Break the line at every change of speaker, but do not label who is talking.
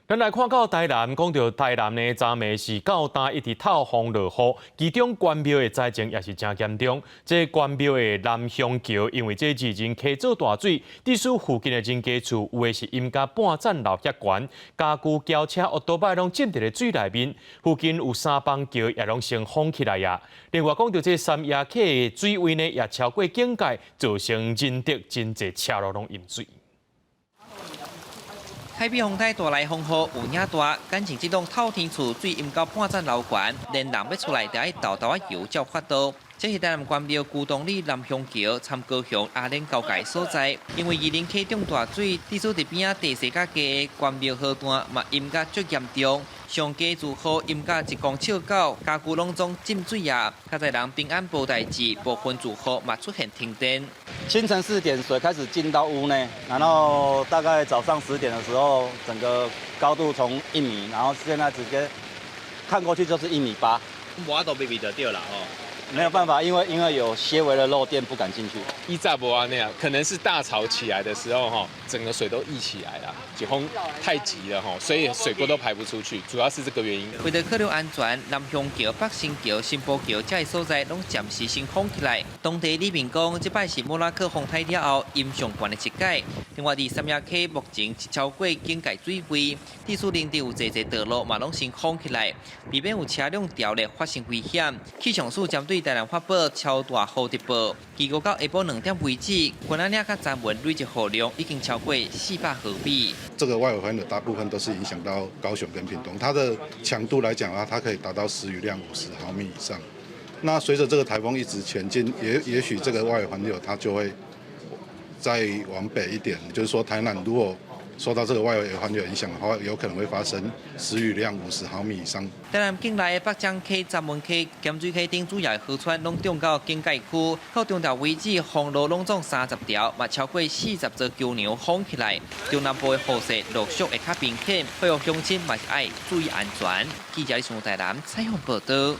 咱来看到台南，讲到台南呢，昨暝是到单一直透风落雨，其中关庙的灾情也是真严重。这关庙的南乡桥，因为这二人溪做大水，致使附近的人家厝有的是淹甲半层楼遐悬，家具、轿车、奥多摆拢浸伫咧水内面。附近有三帮桥也拢成封起来呀。另外讲到这三亚溪的水位呢，也超过警戒，造成人德真侪车路拢淹水。
海比风台带来风雨有影大，感情这栋透天厝水淹到半层楼悬，连人要出来，就要豆豆游才有法度。这是台南关庙古洞里南乡桥参高雄阿莲交界所在，因为二林溪中大水，致使伫边仔地势较低，关庙河段嘛淹甲足严重。 上家住户淹甲1公尺高，家具拢总浸水啊！较侪人平安无代志，部分住户嘛出现停电。
清晨4点水开始进到屋内，然后大概早上10点的时候，整个高度从1米，然后现在直接看过去就是1.8米。
无法度避避得掉了哦。
没有办法，因为有些微的漏电，不敢进去。
依照不安那样，可能是大潮起来的时候哈，整个水都溢起来了，就风太急了哈，所以水沟都排不出去，主要是这个原因。
为了考虑安全，南乡桥、北新桥、新埔桥这些所在拢暂时先封起来。当地里面讲，这摆是莫拉克风台了后淹上悬的一届。另外，伫三亚溪目前是超过警戒水位，地处林地有侪道路嘛拢先封起来，避免有车辆掉落发生危险。气象署针对 台南发布超大雨特报，预估到下晡2点为止，关仔岭甲闸门累积雨量已经超过400毫米。
这个外围环流大部分都是影响到高雄跟屏东，它的强度来讲啊，它可以达到时雨量50毫米以上。那随着这个台风一直前进，也许这个外围环流它就会再往北一点，就是说台南如果 受到这个外围环流影响的话，有可能会发生时雨量50毫米以上。
台南境内的北江溪、闸门溪、咸水溪等主要河川拢中到警戒区，到中条为止，封路拢总30条，嘛超过40座桥梁封起来。中南部的雨势陆续会较明显，所以乡亲嘛是爱注意安全。记者李从台南采访报道。